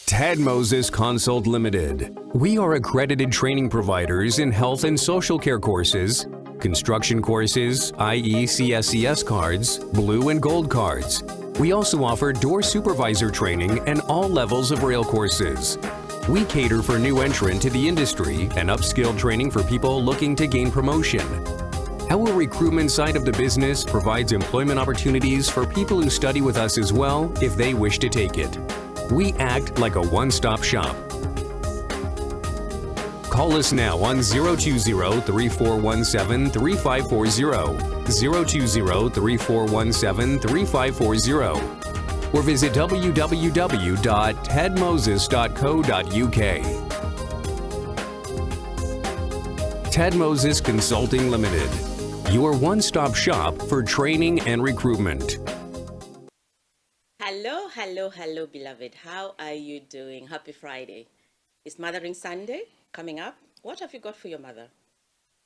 TEDMOSES Consult Limited. We are accredited training providers in health and social care courses, construction courses, i.e. CSCS cards, blue and gold cards. We also offer door supervisor training and all levels of rail courses. We cater for new entrant to the industry and upskill training for people looking to gain promotion. Our recruitment side of the business provides employment opportunities for people who study with us as well if they wish to take it. We act like a one-stop shop. Call us now on 020-3417-3540, 020-3417-3540, or visit www.tedmoses.co.uk. TEDMOSES Consulting Limited, your one-stop shop for training and recruitment. Hello, beloved. How are you doing? Happy Friday. It's Mothering Sunday coming up. What have you got for your mother?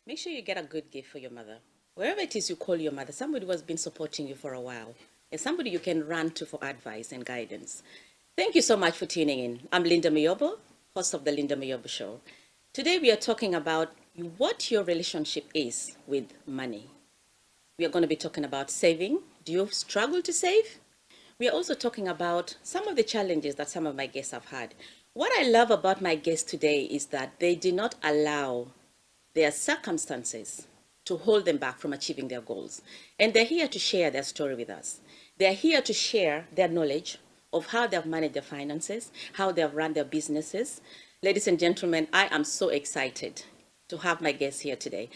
Make sure you get a good gift for your mother. Wherever it is you call your mother, somebody who has been supporting you for a while, and somebody you can run to for advice and guidance. Thank you so much for tuning in. I'm Linda Mayobo, host of The Linda Mayobo Show. Today we are talking about what your relationship is with money. We are going to be talking about saving. Do you struggle to save? We are also talking about some of the challenges that some of my guests have had. What I love about my guests today is that they do not allow their circumstances to hold them back from achieving their goals. And they're here to share their story with us. They're here to share their knowledge of how they've managed their finances, how they've run their businesses. Ladies and gentlemen, I am so excited to have my guests here today.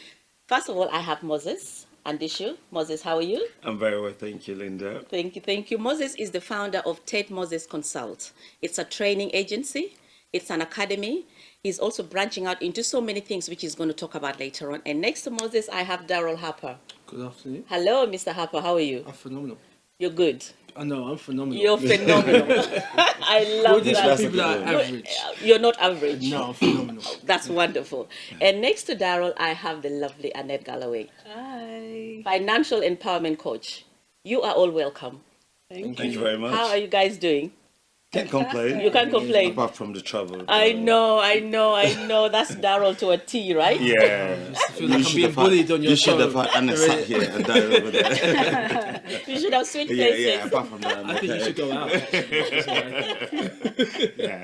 First of all, I have Moses. ANDISHU. Moses, how are you? I'm very well, thank you, Linda. Thank you. Moses is the founder of TEDMOSES Consult. It's a training agency. It's an academy. He's also branching out into so many things, which he's going to talk about later on. And next to Moses, I have DARYL HARPER. Good afternoon. Hello, Mr. Harper. How are you? I'm phenomenal. You're good. I know, I'm phenomenal. You're phenomenal. I love that. People that are average. You're not average. No, I'm phenomenal. That's wonderful. And next to DARYL, I have the lovely ANNETTE GALLOWAY. Hi. Financial empowerment coach. You are all welcome. Thank you very much. How are you guys doing? Can't complain. You can't complain. Apart from the travel. I know. That's DARYL to a T, right? Yeah. I feel like I'm being bullied on your show. You should have had Anna sat here and Daryl over there. You should have switched places. Yeah, apart from that. I think you should go out. Yeah.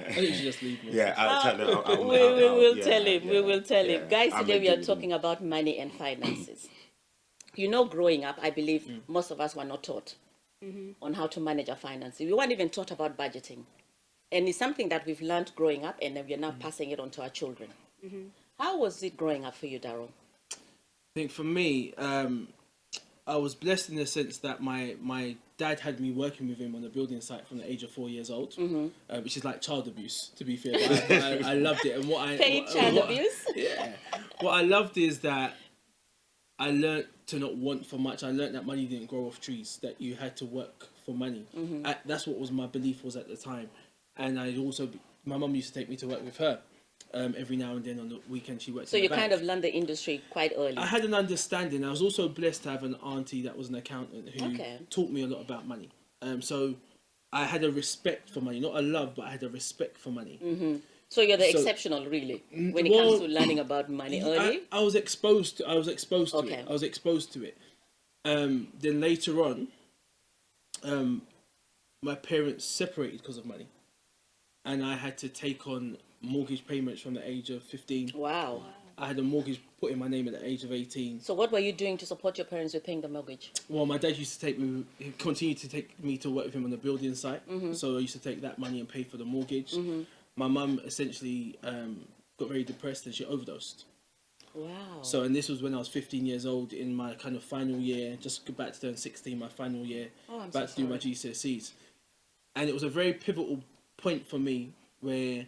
I think you should just leave me. Yeah, I'll tell him. We will tell him. We will tell him. Guys, I'm today we are agreeing. talking about money and finances. You know, growing up, I believe most of us were not taught on how to manage our finances. We weren't even taught about budgeting. And it's something that we've learned growing up, and then we're now passing it on to our children. How was it growing up for you, DARYL? I think for me, I was blessed in the sense that my dad had me working with him on the building site from the age of 4 years old, which is like child abuse, to be fair. But I loved it. And Paid child abuse? Yeah. What I loved is that I learned to not want for much. I learned that money didn't grow off trees, that you had to work for money. That's what was my belief was at the time. And my mum used to take me to work with her every now and then on the weekend. She worked. So you kind of learned the industry quite early. I had an understanding. I was also blessed to have an auntie that was an accountant who taught me a lot about money. So I had a respect for money, not a love, but I had a respect for money. So you're the exceptional, really, when it comes to learning about money early. I was exposed to it. I was exposed to it. Then later on, my parents separated because of money. And I had to take on mortgage payments from the age of 15. Wow. I had a mortgage put in my name at the age of 18. So what were you doing to support your parents with paying the mortgage? Well, my dad used to continued to take me to work with him on the building site. So I used to take that money and pay for the mortgage. My mum essentially got very depressed and she overdosed. Wow. So, and this was when I was 15 years old in my kind of final year, just about to turn 16, my final year, about to do my GCSEs. And it was a very pivotal point for me where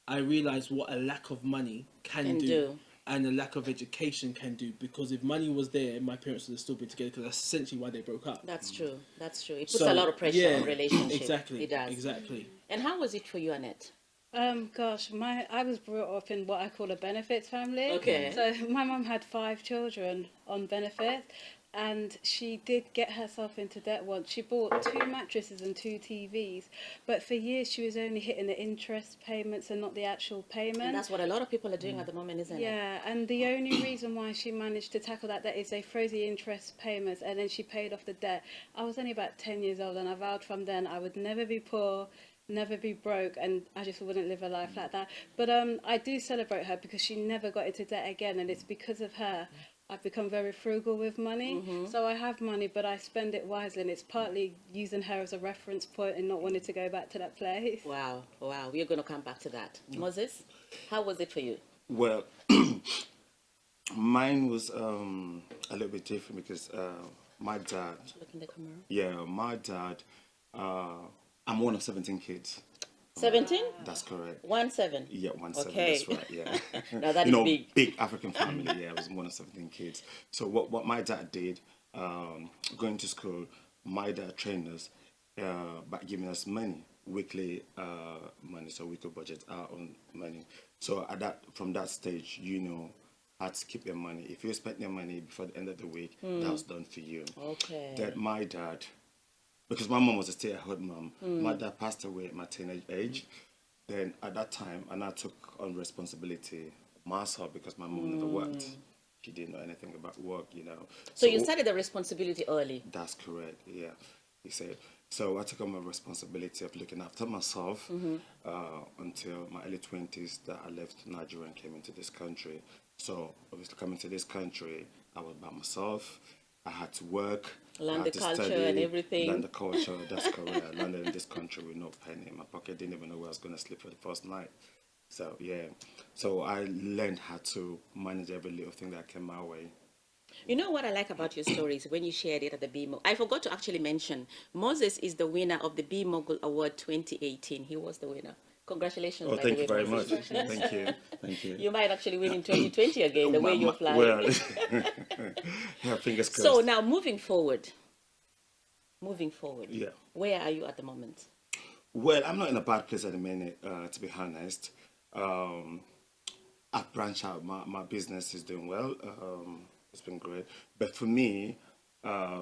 I realized what a lack of money can do and a lack of education can do, because if money was there, my parents would have still been together, because that's essentially why they broke up. That's true. It puts a lot of pressure on relationships. Exactly. It does. Exactly. And how was it for you, ANNETTE? Gosh, I was brought up in what I call a benefits family. Okay. So my mum had 5 children on benefits, and she did get herself into debt once. She bought 2 mattresses and 2 TVs, but for years she was only hitting the interest payments and not the actual payment. And that's what a lot of people are doing at the moment, isn't it? Yeah, and the only reason why she managed to tackle that debt is they froze the interest payments and then she paid off the debt. I was only about 10 years old and I vowed from then I would never be poor, never be broke, and I just wouldn't live a life like that. But I do celebrate her because she never got into debt again, and it's because of her I've become very frugal with money. So I have money, but I spend it wisely, and it's partly using her as a reference point and not wanting to go back to that place. Wow, wow. We're going to come back to that. Moses, how was it for you? Well, mine was a little bit different because my dad. Look in the camera. Yeah, my dad. I'm one of 17 kids. 17? That's correct. 17. Yeah, 17. Okay. That's right. Yeah. Now that you is know, big. big African family. Yeah, I was one of 17 kids. So what my dad did, going to school, my dad trained us by giving us money, weekly money, so we could budget our own money. So from that stage, you know how to keep your money. If you spent your money before the end of the week, that was done for you. Okay. That my dad. Because my mom was a stay-at-home mom. My dad passed away at my teenage age. Then at that time, and I took on responsibility myself because my mom never worked. She didn't know anything about work, you know. So you started the responsibility early. That's correct, yeah. He said. So I took on my responsibility of looking after myself until my early 20s that I left Nigeria and came into this country. So obviously coming to this country, I was by myself. I had to work. Learn the culture and everything. Learn the culture, that's correct. I landed in this country with no penny in my pocket. Didn't even know where I was going to sleep for the first night. So, yeah. So I learned how to manage every little thing that came my way. You know what I like about your stories when you shared it at the B-Mogul? I forgot to actually mention, Moses is the winner of the B-Mogul Award 2018. He was the winner. Congratulations. Oh, by thank the you way, very much. Moses. Thank you. Thank you. You might actually win in 2020 again, the way you're flying. Well, yeah, fingers crossed. So now moving forward, Yeah. where are you at the moment? Well, I'm not in a bad place at the minute, to be honest. I've branched out. My business is doing well. It's been great. But for me,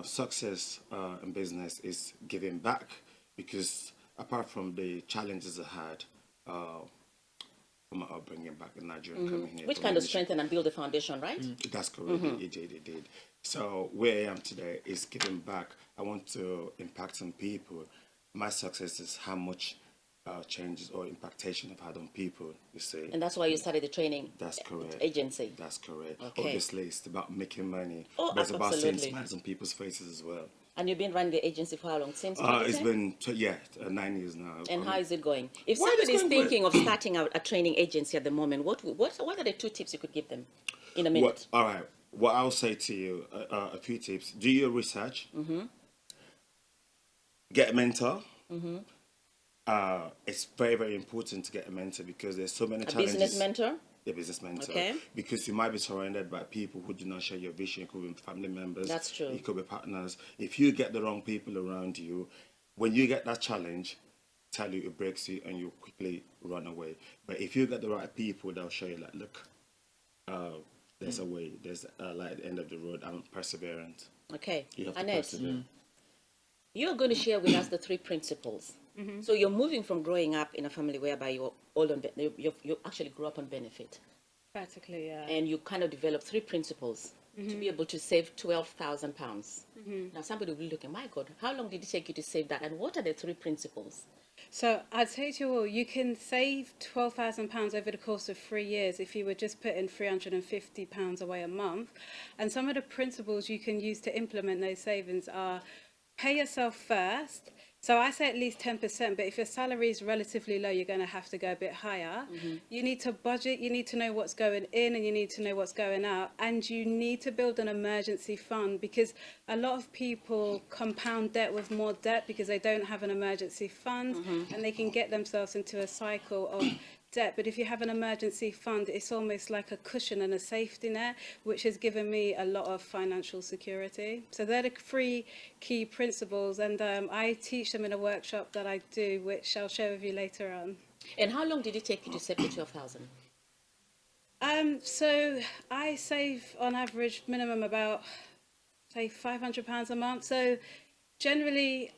success in business is giving back because apart from the challenges I had from my upbringing back in Nigeria, coming here. Which kind of strengthen and build a foundation, right? That's correct. It did. So where I am today is giving back. I want to impact on people. My success is how much changes or impactation I've had on people, you see. And that's why you started the training That's correct. agency. That's correct. Okay. Obviously, it's about making money. Oh, but it's about seeing absolutely. smiles on people's faces as well. And you've been running the agency for how long? Since It's 2010? been 9 years now. And how is it going? If Well, it's somebody's going thinking of starting out a training agency at the moment, what are the 2 tips you could give them in a minute? All right. What I'll say to you, a few tips. Do your research. Get a mentor. It's very, very important to get a mentor because there's so many A challenges. business mentor? A business mentor. Okay. Because you might be surrounded by people who do not share your vision. It could be family members. That's true. It could be partners. If you get the wrong people around you, when you get that challenge, tell you it breaks you and you quickly run away. But if you get the right people, they'll show you like, look, there's a way. There's a light at the end of the road. I'm perseverant. Okay. You have to Annette, persevere. you're going to share with us the 3 principles. So you're moving from growing up in a family whereby you're all on, you actually grew up on benefit. Practically, yeah. And you kind of developed 3 principles to be able to save £12,000. Now somebody will be looking, my God, how long did it take you to save that? And what are the 3 principles? So I'd say to you all, you can save £12,000 over the course of 3 years if you were just putting £350 away a month. And some of the principles you can use to implement those savings are pay yourself first. So I say at least 10%, but if your salary is relatively low, you're going to have to go a bit higher. You need to budget, you need to know what's going in and you need to know what's going out. And you need to build an emergency fund because a lot of people compound debt with more debt because they don't have an emergency fund and they can get themselves into a cycle of debt. But if you have an emergency fund, it's almost like a cushion and a safety net, which has given me a lot of financial security. So they're the 3 key principles, and I teach them in a workshop that I do, which I'll share with you later on. And how long did it take you to save the 12,000? So I save on average minimum about say £500 a month. So generally,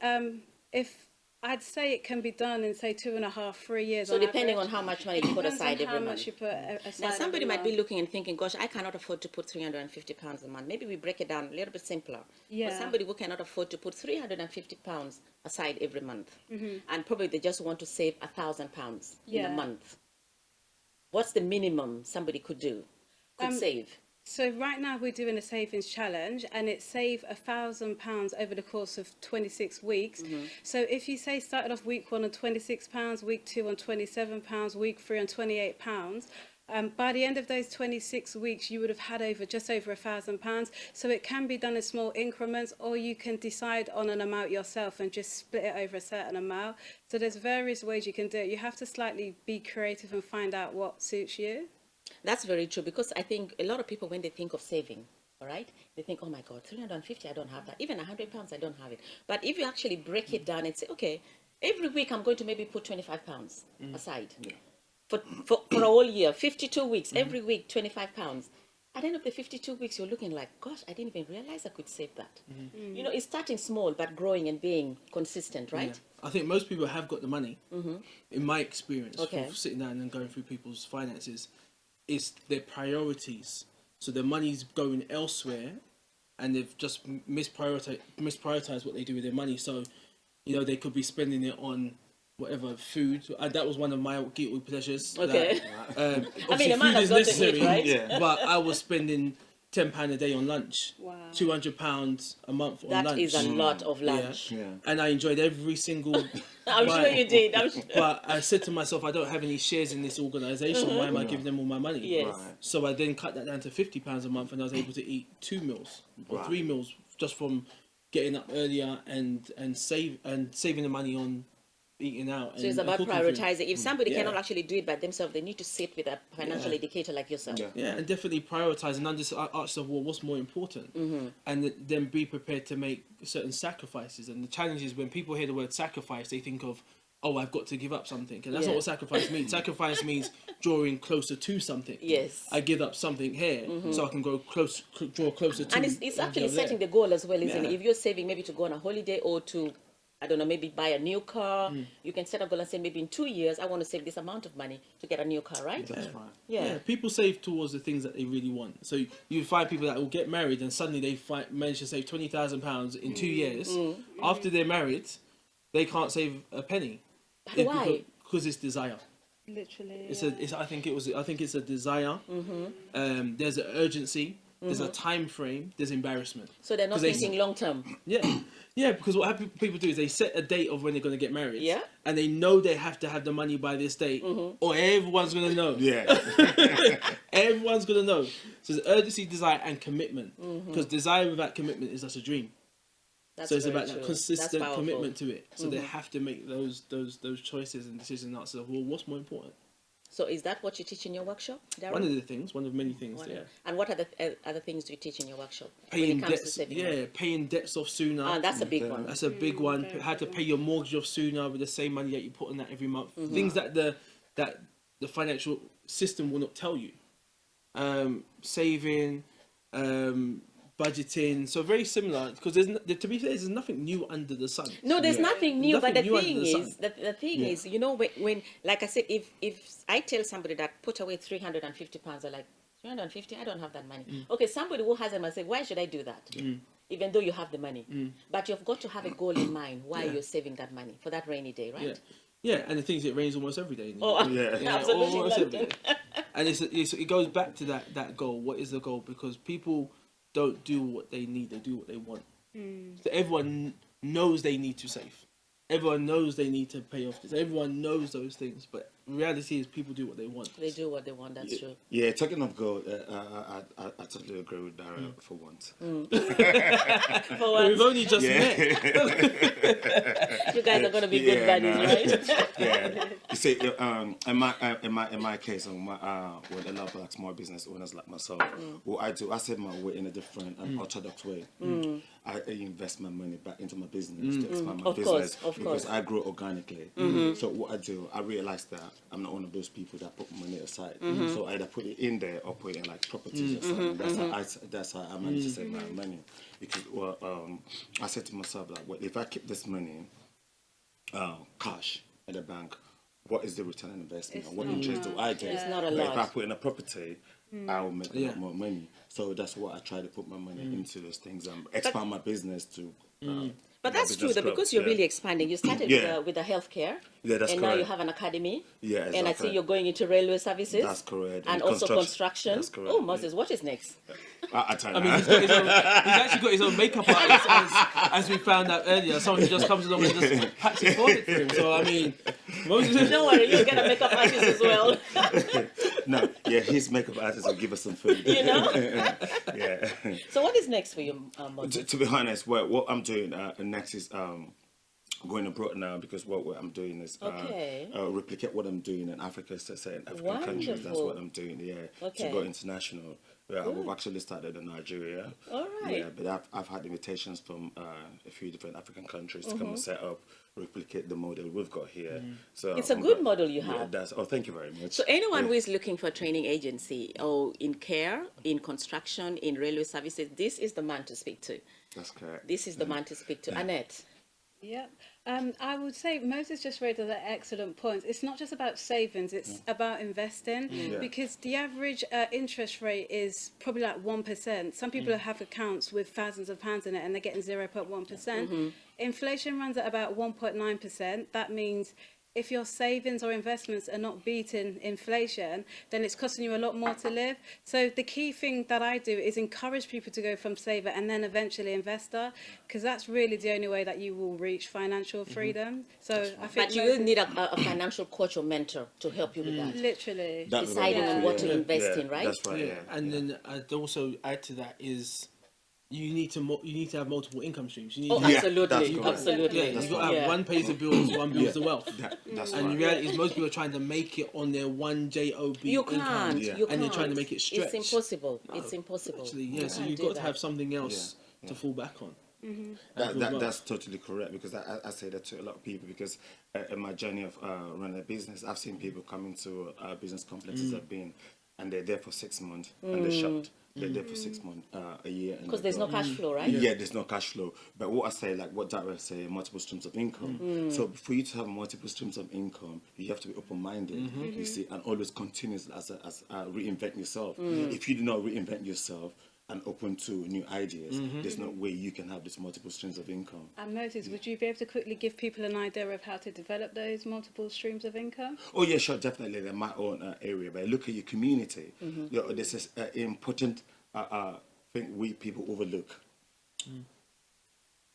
if I'd say it can be done in say 2.5, 3 years. So depending on how much money you put aside every how month. much you put aside. Now somebody every might be month. looking and thinking, gosh, I cannot afford to put £350 a month. Maybe we break it down a little bit simpler. Yeah. For somebody who cannot afford to put £350 aside every month, and probably they just want to save £1,000 in a Yeah. month. What's the minimum somebody could save? So right now we're doing a savings challenge, and it save £1,000 over the course of 26 weeks. So if you say started off week 1 on £26, week 2 on £27, week 3 on £28, by the end of those 26 weeks, you would have had just over £1,000. So it can be done in small increments, or you can decide on an amount yourself and just split it over a certain amount. So there's various ways you can do it. You have to slightly be creative and find out what suits you. That's very true, because I think a lot of people, when they think of saving, all right, they think, oh my God, 350, I don't have that. Even £100, I don't have it. But if you actually break it down and say, okay, every week I'm going to maybe put £25 aside. Yeah. For a whole year, 52 weeks, every week, £25. At the end of the 52 weeks, you're looking like, gosh, I didn't even realize I could save that. You know, it's starting small, but growing and being consistent, right? Yeah. I think most people have got the money, in my experience, Okay. from sitting down and going through people's finances. It's their priorities. So their money's going elsewhere, and they've just misprioritized what they do with their money. So, you know, they could be spending it on whatever food. That was one of my guilty pleasures. Okay. I mean, a man has got to eat, right? Yeah. But I was spending £10 a day on lunch. Wow. £200 a month on lunch. That is a lot of lunch. Yeah. And I enjoyed every single. I'm sure you did. I'm sure. But I said to myself, I don't have any shares in this organisation. Why am I giving them all my money? Yes. Right. So I then cut that down to £50 a month, and I was able to eat 2 meals or Right. 3 meals just from getting up earlier and saving the money on eating out. So it's and about cooking food. prioritizing. If somebody Yeah. cannot actually do it by themselves, they need to sit with a financial educator like yourself. Yeah. Yeah, and definitely prioritise and ask yourself, well, what's more important? And then be prepared to make certain sacrifices. And the challenge is when people hear the word sacrifice, they think of, oh, I've got to give up something. And that's not what sacrifice means. Sacrifice means drawing closer to something. Yes. I give up something here so I can draw closer to. And it's actually over there. setting the goal as well, isn't Yeah. it? If you're saving maybe to go on a holiday or to, I don't know, maybe buy a new car, you can set a goal and say, maybe in 2 years, I want to save this amount of money to get a new car, right? That's right. Yeah. People save towards the things that they really want. So you find people that will get married and suddenly they manage to save £20,000 in 2 years. After they're married, they can't save a penny. Why? Because it's desire. Literally. I think it's a desire. There's an urgency. There's a time frame. There's embarrassment. So they're not 'Cause they- thinking long term. Yeah, because what people do is they set a date of when they're going to get married. Yeah. And they know they have to have the money by this date, or everyone's going to know. Yeah. Everyone's going to know. So there's urgency, desire, and commitment. Because desire without commitment is just a dream. That's So it's very about true. that That's consistent powerful. commitment to it. So they have to make those choices and decisions and answers of, well, what's more important? So is that what you teach in your workshop, Darryl? One of many things, yeah. And what other things do you teach in your workshop Paying when it comes to debts, saving money? paying debts off sooner. That's a big one. That's a big one. How to pay your mortgage off sooner with the same money that you put on that every month. Things that the financial system will not tell you. Saving, budgeting. So very similar, because to be fair, there's nothing new under the sun. No, there's nothing new. Nothing But the new under thing the is, sun. the thing is, you know, when like I said, if I tell somebody that put away £350, they're like, 350? I don't have that money. Okay, somebody who has them, I say, why should I do that? Even though you have the money, but you've got to have a goal in mind why you're saving that money for that rainy day, right? Yeah, and the thing is, it rains almost every day. Absolutely. Almost every London. day. And it goes back to that goal. What is the goal? Because people don't do what they need; they do what they want. So everyone knows they need to save. Everyone knows they need to pay off this. Everyone knows those things, but reality is people do what they want. They do what they want. That's true. Yeah, talking of goal, I totally agree with Daryl for once. For once, We've only just met. you guys are going to be good buddies, right? Yeah. You see, in my case, with a lot of like small business owners like myself, what I do, I save my way in a different and orthodox way. I invest my money back into my business to expand my Of business course, of because course. I grow organically. So what I do, I realize that I'm not one of those people that put money aside. So either put it in there or put it in like properties or something. That's how I manage to save my money. Because I said to myself like, well, if I keep this money cash at the bank, what is the return on investment? It's What not interest do much, I get? It's not a But if I lot. put in a property, I'll make a lot more money. So that's what I try to put my money into those things and expand my business to. But my that's true, business though, grow. because you're Yeah. really expanding. You started Yeah. with the healthcare, Yeah, that's and now you correct. have an academy. Yeah, And I see exactly. you're going into railway services. That's correct. And And also construction. construction. That's correct, Oh, yeah. Moses, what is next? I tell I you. mean, he's actually got his own makeup artist, as we found out earlier. Someone who just comes along and just pats his forehead for him. So, I mean, Moses... Don't worry, you'll get a makeup artist as well. No, yeah, his makeup artist will give us some food. You know? Yeah. So what is next for you, Moses? To be honest, what I'm doing next is going abroad now because what I'm doing is Okay. replicate what I'm doing in Africa, so say in African countries. That's Wonderful. what I'm doing. Yeah, Okay. to go international. Yeah, we've actually started in Nigeria. All right. Yeah, but I've had invitations from a few different African countries to come and set up, replicate the model we've got here. So It's a I'm good glad- model you Yeah, have. that's. Oh, thank you very much. So anyone Yeah. who is looking for a training agency or in care, in construction, in railway services, this is the man to speak to. That's correct. This is the man to speak to. Annette. Yeah. I would say Moses just raised an excellent point. It's not just about savings, it's about investing because the average interest rate is probably like 1%. Some people have accounts with thousands of pounds in it and they're getting 0.1%. Inflation runs at about 1.9%. That means if your savings or investments are not beating inflation, then it's costing you a lot more to live. So the key thing that I do is encourage people to go from saver and then eventually investor, because that's really the only way that you will reach financial freedom. So I think But you will need a financial coach or mentor to help you with that. literally. That would be Deciding on wonderful, what to yeah. invest Yeah, in, right? That's right. Yeah. And then I'd also add to that is you need to have multiple income streams. You need Oh, to have, absolutely, that's correct. absolutely. yeah, you've got to have Yeah. one pays the bills, one builds the wealth. That's And right. the reality is most people are trying to make it on their one job You income. can't. Yeah. You And they're trying to can't. make it stretch. It's impossible. It's impossible. Actually, You yeah, so can't you've do got to that. have something else Yeah, to fall back on. That's totally correct because I say that to a lot of people because in my journey of running a business, I've seen people come into business complexes I've been and they're there for 6 months and they're shut. They're there for 6 months, a year. Because there's no cash flow, right? Yeah, there's no cash flow. But what I say, like what Darryl say, multiple streams of income. So for you to have multiple streams of income, you have to be open-minded, you see, and always continuous as reinvent yourself. If you do not reinvent yourself and open to new ideas, there's no way you can have these multiple streams of income. And Moses, would you be able to quickly give people an idea of how to develop those multiple streams of income? Oh yeah, sure, definitely. In my own area, but look at your community. You know, this is an important thing we people overlook.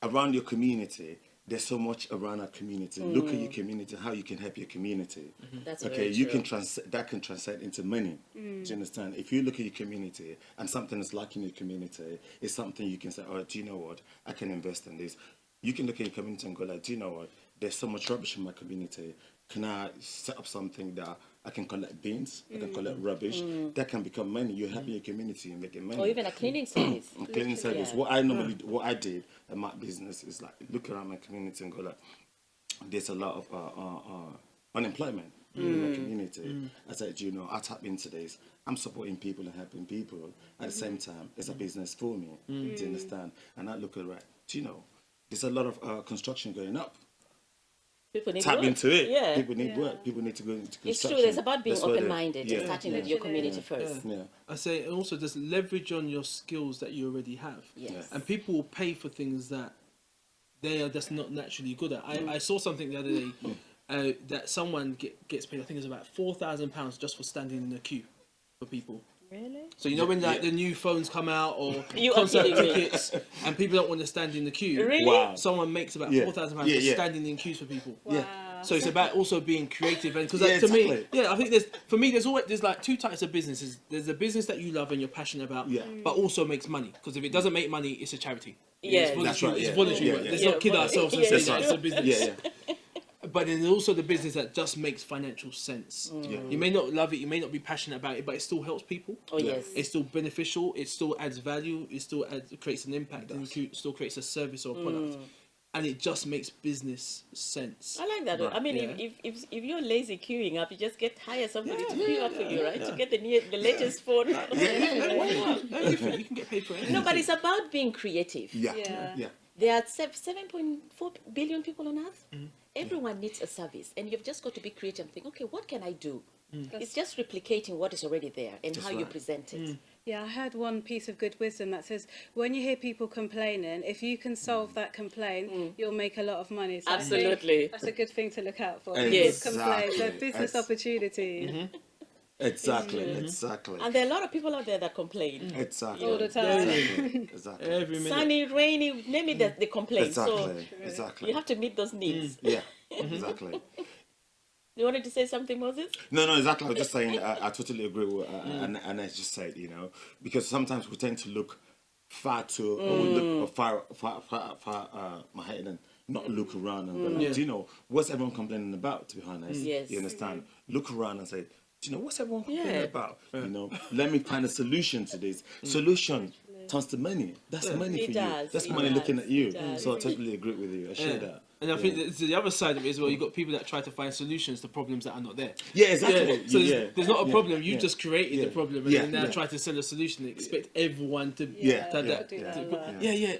Around your community, there's so much around our community. Look at your community, how you can help your community. That's okay, very you true. can that can translate into money. Do you understand? If you look at your community and something is lacking in your community, it's something you can say, oh, do you know what? I can invest in this. You can look at your community and go like, do you know what? There's so much rubbish in my community. Can I set up something that I can collect bins, I can collect rubbish, that can become money. You're helping your community and making money. Or even a cleaning service. Cleaning service. Yeah. What I normally, what I did in my business is like look around my community and go like, there's a lot of unemployment in my community. I said, you know, I tap into this. I'm supporting people and helping people. At the same time, it's a business for me. Do you understand? And I look at right. Do you know, there's a lot of construction going up. People need Tap work. into it. Yeah. People need work. People need to go into construction. It's true. It's about being That's where open-minded and starting with your Literally. community first. Yeah. I say, and also just leverage on your skills that you already have. Yes. And people will pay for things that they are just not naturally good at. I saw something the other day that someone gets paid, I think it's about £4,000 just for standing in a queue for people. Really? So you know when like the new phones come out or You are concert kidding me. tickets and people don't want to stand in the queue. Really? Wow. Someone makes about Yeah. £4,000 Yeah, for yeah. standing in queues for people. Wow. So it's about also being creative and because Yeah, to me, exactly. yeah, I think there's like two types of businesses. There's a business that you love and you're passionate about, Yeah. but also makes money. Because if it doesn't make money, it's a charity. Yeah. It's voluntary. That's right, It's yeah. voluntary. Yeah, work. yeah. Let's Yeah, not kid well, ourselves and yeah, say yeah. that it's a business. Yeah, yeah. but then there's also the business that just makes financial sense. You may not love it, you may not be passionate about it, but it still helps people. Oh, yes. It's still beneficial, it still adds value, it still creates an impact, and it still creates a service or a product. And it just makes business sense. I like that. I mean, if you're lazy queuing up, you just hire somebody to queue up for you, right? To get the latest phone. Anything, you can get paid for anything. No, but it's about being creative. Yeah. There are 7.4 billion people on Earth. Everyone needs a service, and you've just got to be creative and think, okay, what can I do? It's just replicating what is already there and how you present it. Yeah, I heard one piece of good wisdom that says, when you hear people complaining, if you can solve that complaint, you'll make a lot of money. So Absolutely. I think that's a good thing to look out for. Yes. Complaints, so business opportunities. Exactly. And there are a lot of people out there that complain. Exactly. All the time. Exactly. Every minute. Sunny, rainy, name it that they complain. Exactly. So Exactly. you have to meet those needs. Yeah. Exactly. You wanted to say something, Moses? No, exactly. I was just saying, I totally agree with and I just said, because sometimes we tend to look far too, or we look far ahead and not look around and go, do you know, what's everyone complaining about, to be honest? Yes. You understand? Look around and say, do you know, what's everyone complaining about? Let me find a solution to this. Solution turns to money. That's money for you. That's money looking at you. So I totally agree with you. I share that. And I think there's the other side of it as well. You've got people that try to find solutions to problems that are not there. Yeah, exactly. So there's not a problem. You just created the problem and then now Yeah. try to sell a solution and expect everyone to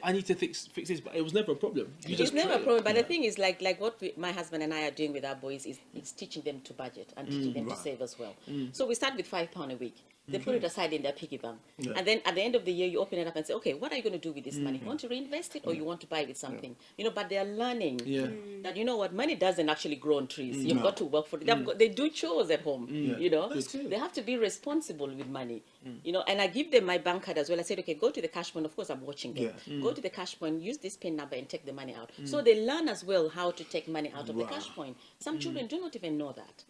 I need to fix this, but it was never a problem. It's never a problem. But the thing is, like what my husband and I are doing with our boys is teaching them to budget and teaching them to save as well. So we start with £5 a week. They put it aside in their piggy bank. And then at the end of the year, you open it up and say, okay, what are you going to do with this money? You want to reinvest it or you want to buy with something? But they are learning that, what, money doesn't actually grow on trees. You've got to work for it. They do chores at home, They have to be responsible with money, and I give them my bank card as well. I said, okay, go to the cash point. Of course, I'm watching them. Go to the cash point, use this PIN number and take the money out. So they learn as well how to take money out of the cash point. Some children do not even know that,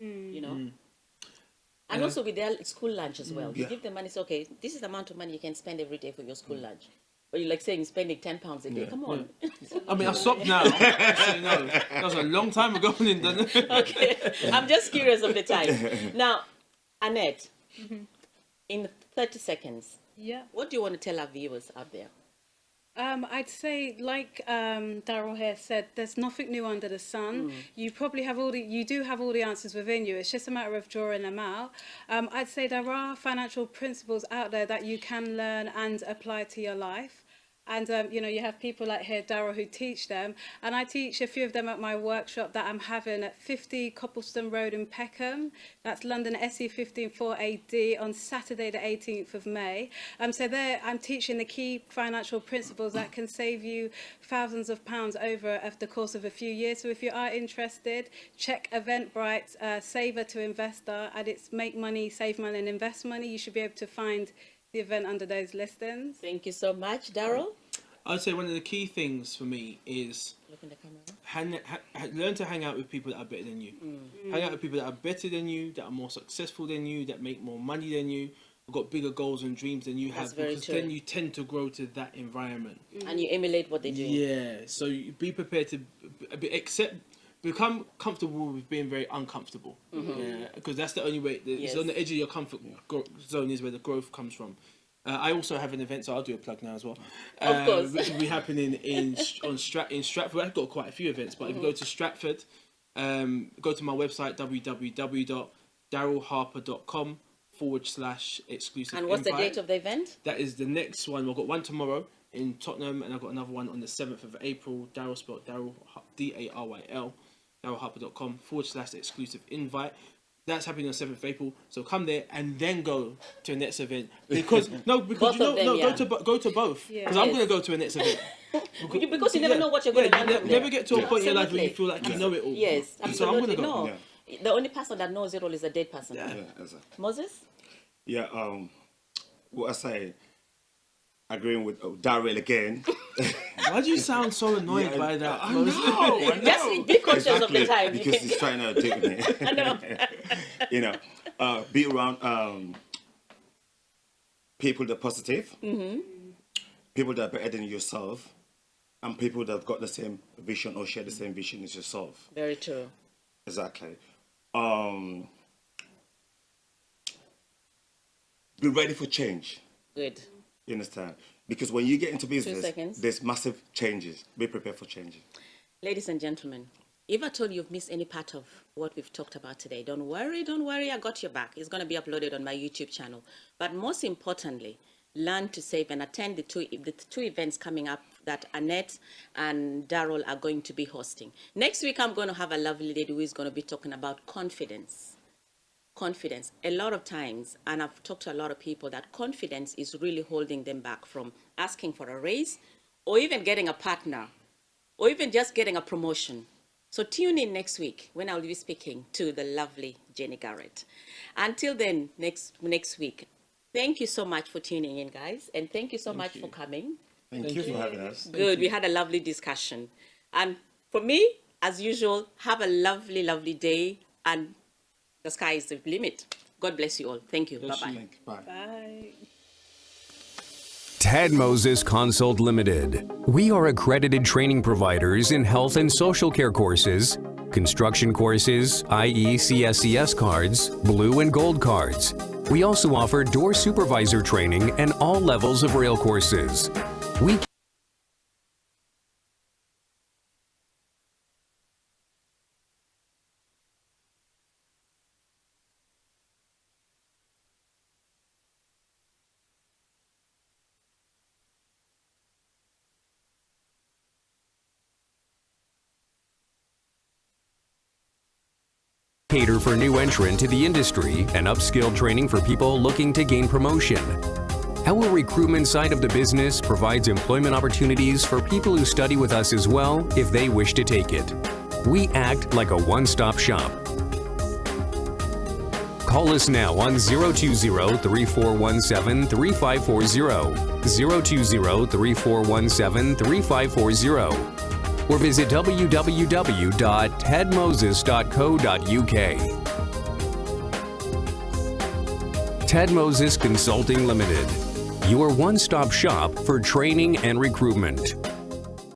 And also with their school lunch as well. You give them money, say, okay, this is the amount of money you can spend every day for your school lunch. But you're like saying spending £10 a day. Come on. I mean, I've stopped now. That was a long time ago. Okay, I'm just curious of the time. Now, Annette, in 30 seconds, what do you want to tell our viewers out there? I'd say, like Daryl here said, there's nothing new under the sun. You probably have you do have all the answers within you. It's just a matter of drawing them out. I'd say there are financial principles out there that you can learn and apply to your life. And, you have people like here, Daryl, who teach them. And I teach a few of them at my workshop that I'm having at 50 Coppleston Road in Peckham. That's London SE 154AD on Saturday, the 18th of May. So there I'm teaching the key financial principles that can save you thousands of pounds over the course of a few years. So if you are interested, check Eventbrite, Saver to Investor, and it's Make Money, Save Money and Invest Money. You should be able to find the event under those listings. Thank you so much, Daryl. I'd say one of the key things for me is Look in the camera. learn to hang out with people that are better than you. Hang out with people that are better than you, that are more successful than you, that make more money than you, have got bigger goals and dreams than you That's have. very Because true. then you tend to grow to that environment. And you emulate what they do. Yeah, so you be prepared to become comfortable with being very uncomfortable. Because that's the only way. It's on the edge of your comfort zone is where the growth comes from. I also have an event, so I'll do a plug now as well. Of course. Which will be happening in Stratford. I've got quite a few events, but if you go to Stratford, go to my website, www.darylharper.com/exclusive. And what's the invite. date of the event? That is the next one. I've got one tomorrow in Tottenham, and I've got another one on the 7th of April. Daryl spelled Daryl, DARYL, darylharper.com/exclusive invite. That's happening on 7th of April. So come there and then go to Annette's event. Because Both of them, go to both. Because I'm going to go to Annette's event. Because you never know what you're going to learn. Never get to a point in your life where you feel like you know it all. Yes, absolutely. So I'm going to go. No. The only person that knows it all is a dead person. Yeah, exactly. Moses? Yeah, what I say, agreeing with Daryl again. Why do you sound so annoyed by that? I know. Just be conscious of the time. Because he's trying to take me. I know. Be around people that are positive, people that are better than yourself, and people that have got the same vision or share the same vision as yourself. Very true. Exactly. Be ready for change. Good. You understand? Because when you get into business, seconds. there's massive changes. Be prepared for changes. Ladies and gentlemen, if at all you've missed any part of what we've talked about today, don't worry, I got your back. It's going to be uploaded on my YouTube channel. But most importantly, learn to save and attend the two events coming up that Annette and Daryl are going to be hosting. Next week, I'm going to have a lovely lady who is going to be talking about confidence. Confidence. A lot of times, and I've talked to a lot of people, that confidence is really holding them back from asking for a raise or even getting a partner or even just getting a promotion. So tune in next week when I'll be speaking to the lovely Jenny Garrett. Until then, next week, thank you so much for tuning in, guys. And thank you so much for coming. Thank you for having us. Good. We had a lovely discussion. And for me, as usual, have a lovely, lovely day. And the sky is the limit. God bless you all. Thank you. Bye-bye. Bye. Bye. TEDMOSES Consult Limited. We are accredited training providers in health and social care courses, construction courses, i.e. CSCS cards, blue and gold cards. We also offer door supervisor training and all levels of rail courses. We cater for new entrant to the industry and upskill training for people looking to gain promotion. Our recruitment side of the business provides employment opportunities for people who study with us as well if they wish to take it. We act like a one-stop shop. Call us now on 020-3417-3540, 020-3417-3540, or visit www.tedmoses.co.uk. TEDMOSES Consulting Limited, your one-stop shop for training and recruitment.